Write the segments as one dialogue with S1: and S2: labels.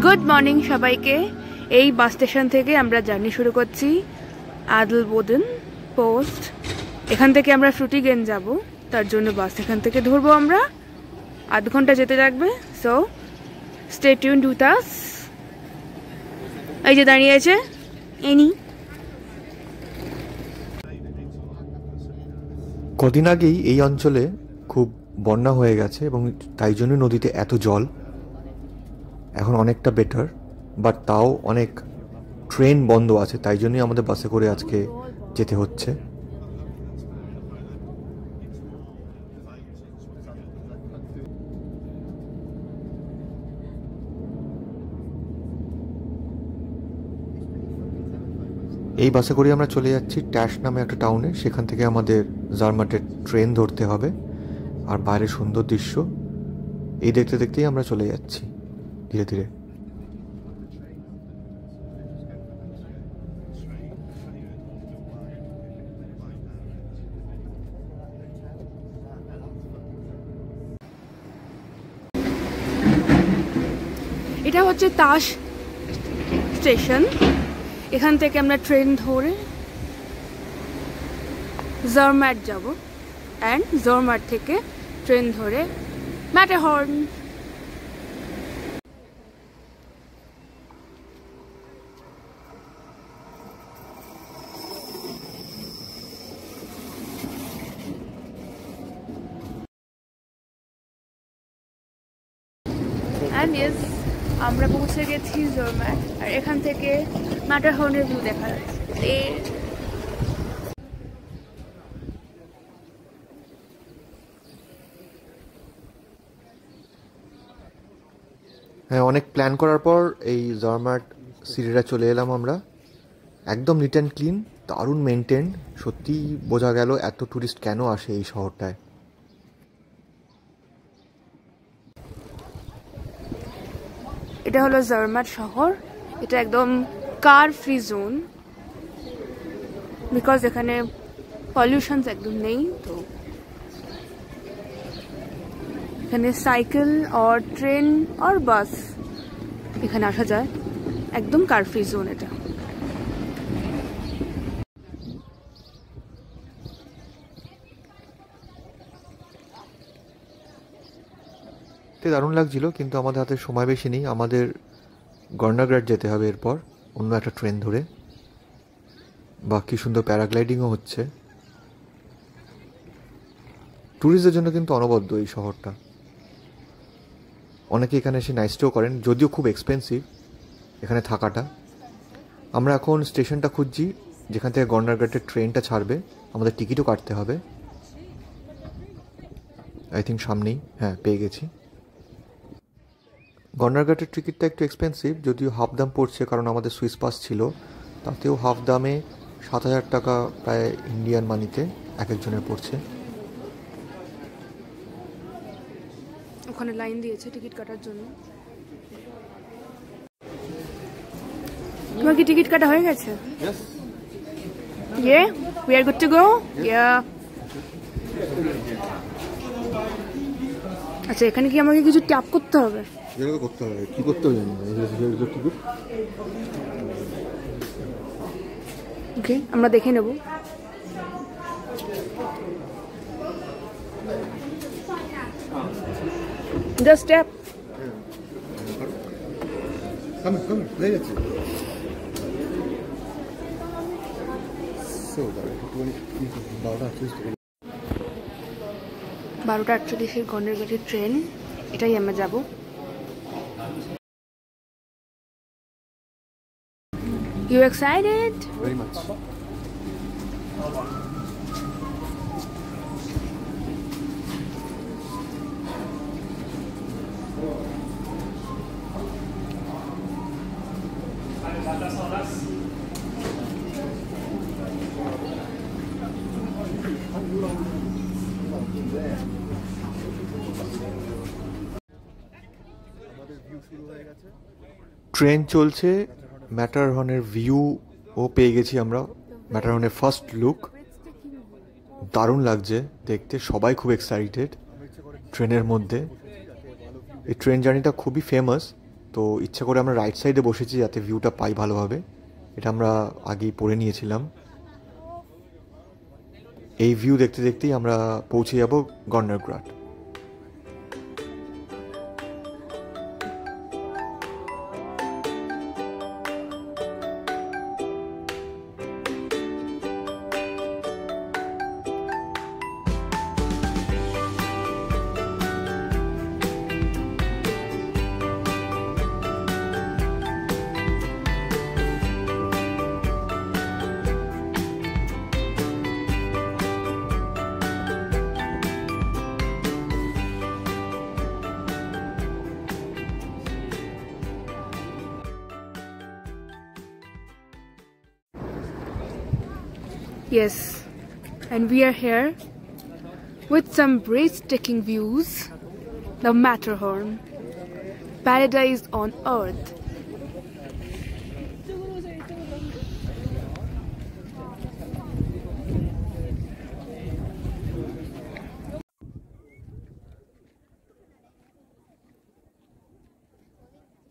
S1: Good morning সবাইকে। এই bus station থেকে আমরা জার্নি শুরু করছি আদলবোদেন পোস্ট। এখান থেকে আমরা ফ্রুটিগেন যাব, তার জন্য বাস এখান থেকে ধরবো আমরা। আধ ঘন্টা যেতে লাগবে, so stay tuned with us. এই যে দাঁড়িয়ে আছে এনি।
S2: কদিন আগেই এই অঞ্চলে খুব বন্যা হয়ে গেছে এবং তাই জন্য নদীতে এত জল। এখন অনেকটা বেটার, বাট তাও অনেক ট্রেন বন্ধ আছে, তাই জন্যই আমাদের বাসে করে আজকে যেতে হচ্ছে। এই বাসে করে আমরা চলে যাচ্ছি ট্যাশ নামে একটা টাউনে। সেখান থেকে আমাদের জার্মাটের ট্রেন ধরতে হবে। আর বাইরে সুন্দর দৃশ্য এই দেখতে দেখতেই আমরা চলে যাচ্ছি ধীরে ধীরে।
S1: এটা হচ্ছে তাস স্টেশন। এখান থেকে আমরা ট্রেন ধরে জার্মাট যাব, অ্যান্ড জার্মাট থেকে ট্রেন ধরে ম্যাটারহর্ন। অ্যান্ড ইয়েস, আমরা পৌঁছে গেছি জার্মাট। আর এখান থেকে ম্যাটারহর্নের ভিউ দেখা যাচ্ছে।
S2: হ্যাঁ, অনেক প্ল্যান করার পর এই জার্মাট সিটিটা চলে এলাম আমরা। একদম নিট অ্যান্ড ক্লিন, দারুণ মেনটেন। সত্যি বোঝা গেল এত ট্যুরিস্ট কেন আসে এই শহরটায়।
S1: এটা হলো জার্মাট শহর। এটা একদম কার ফ্রি জোন, বিকজ এখানে পলিউশন একদম নেই। তো এখানে সাইকেল আর ট্রেন আর বাস এখানে আসা যায়। একদম কার ফ্রি জোন এটা।
S2: দারুণ লাগছিল, কিন্তু আমাদের হাতে সময় বেশি নেই। আমাদের গর্নাগ্রাড যেতে হবে এরপর অন্য একটা ট্রেন ধরে। বাকি সুন্দর প্যারাগ্লাইডিংও হচ্ছে। ট্যুরিস্টদের জন্য কিন্তু অনবদ্য এই শহরটা। অনেকে এখানে এসে নাইট স্টেও করেন, যদিও খুব এক্সপেন্সিভ এখানে থাকাটা। আমরা এখন স্টেশনটা খুঁজছি যেখান থেকে গর্নাগ্রাডের ট্রেনটা ছাড়বে। আমাদের টিকিটও কাটতে হবে। আই থিঙ্ক সামনেই, হ্যাঁ পেয়ে গেছি। গর্নারঘাটের টিকিটটা একটু এক্সপেন্সিভ, যদিও হাফ দাম পড়ছে, কারণ আমাদের সুইস পাস ছিল। তাতেও হাফ দামে 7,000 টাকা প্রায় ইন্ডিয়ান মানিতে এক একজনের পড়ছে।
S1: ওখানে লাইন দিয়েছে টিকিট কাটার জন্য। তোমার কি টিকিট কাটা হয়ে গেছে? Yeah, we are good to go. Yeah. আচ্ছা, এখানে কি আমাকে কিছু ট্যাপ করতে হবে?
S2: করতে হবে, কি করতে হবে জানি না।
S1: ওকে, আমরা দেখে নেব। Just tap.
S2: হয়ে গেছে।
S1: 12:48 গর্নারঘাটের ট্রেন, এটাই আমরা যাব। You excited?
S2: Very much. Train চলছে, ম্যাটারহর্নের ভিউ ও পেয়ে গেছি আমরা। ম্যাটারহর্নের ফার্স্ট লুক দারুণ লাগছে দেখতে, সবাই খুব এক্সাইটেড ট্রেনের মধ্যে। এই ট্রেন জার্নিটা খুবই ফেমাস, তো ইচ্ছা করে আমরা রাইট সাইডে বসেছি যাতে ভিউটা পাই ভালোভাবে। এটা আমরা আগেই পড়ে নিয়েছিলাম। এই ভিউ দেখতে দেখতেই আমরা পৌঁছে যাব গর্নার গ্রাট।
S1: Yes, and we are here with some breathtaking views. The Matterhorn, paradise on earth.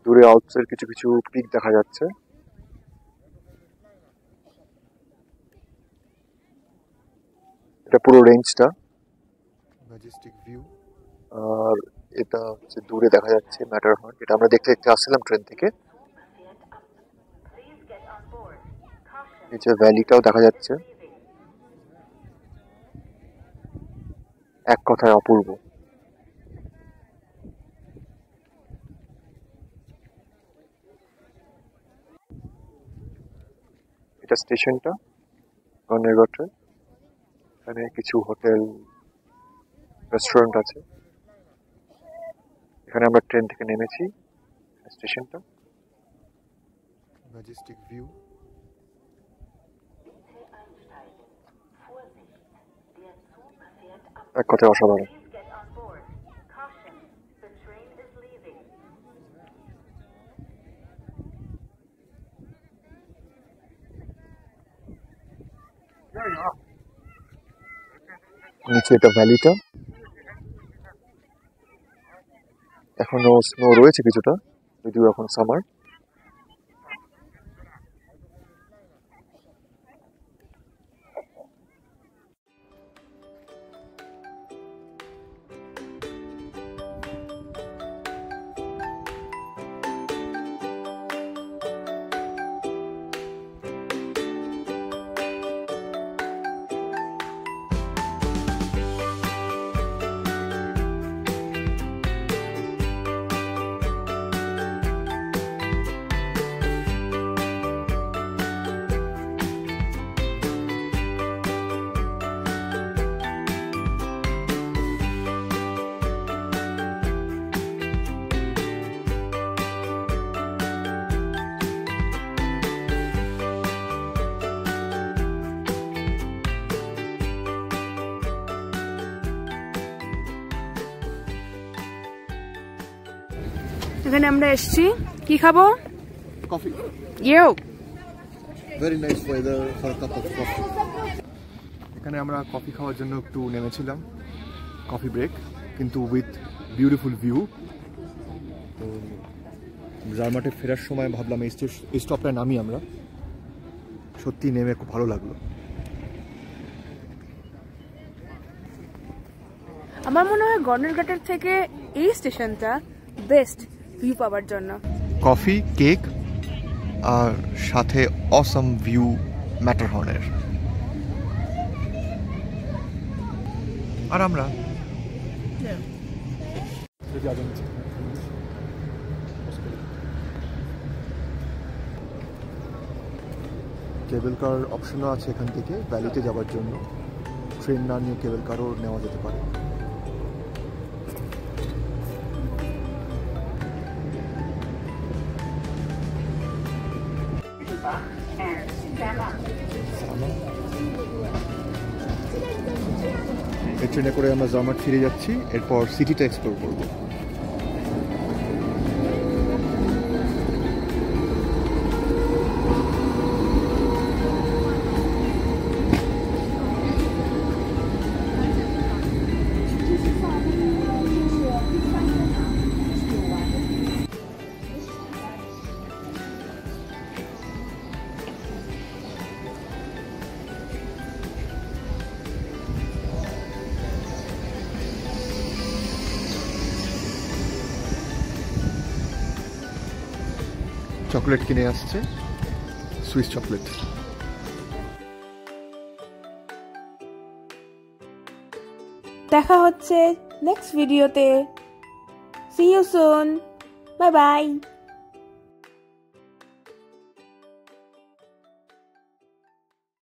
S2: দূরে আল্পসের কিছু কিছু পিক দেখা যাচ্ছে। এটা পুরো রেঞ্জটা ম্যাজেস্টিক ভিউ। আর এটা হচ্ছে দূরে দেখা যাচ্ছে ম্যাটারহর্ন, এটা আমরা দেখতে দেখতে আসছিলাম ট্রেন থেকে। নিচে ভ্যালিটাও দেখা যাচ্ছে। এক কথায় অপূর্ব। এটা স্টেশনটা গর্নারঘাটের। এখানে কিছু হোটেল রেস্টুরেন্ট আছে। এখানে আমরা ট্রেন থেকে নেমেছি। স্টেশনটা ম্যাজেস্টিক ভিউ। এক কথায় অসাধারণ। নিচে এটা ভ্যালিটা। এখনো স্নো রয়েছে কিছুটা, যদিও এখন সামার।
S1: এখানে আমরা এসেছি, কি খাবো?
S2: কফি।
S1: ইয়েও
S2: very nice weather for cup of coffee. এখানে আমরা কফি খাওয়ার জন্য একটু নেমেছিলাম, কফি ব্রেক, কিন্তু উইথ বিউটিফুল ভিউ। তো জার্মাটে ফেরার সময় ভাবলাম এই স্টপটায় নামি আমরা। সত্যি নেমে খুব ভালো লাগলো।
S1: আমার মনে হয় গর্নারঘাটের থেকে এই স্টেশনটা বেস্ট ভিউ পাওয়ার জন্য।
S2: কফি, কেক আর সাথে অসম ভিউ ম্যাটারহর্নের। আর আমরা কেবল কার অপশনও আছে এখান থেকে ভ্যালিতে যাওয়ার জন্য। ট্রেন না নিয়ে কেবল কারও নেওয়া যেতে পারে। এই ট্রেনে করে আমরা জার্মাট ফিরে যাচ্ছি, এরপর সিটিটা এক্সপ্লোর করবো। চকলেট কিনে আসছে, সুইস চকলেট।
S1: দেখা হচ্ছে নেক্সট ভিডিওতে। See you soon, bye by.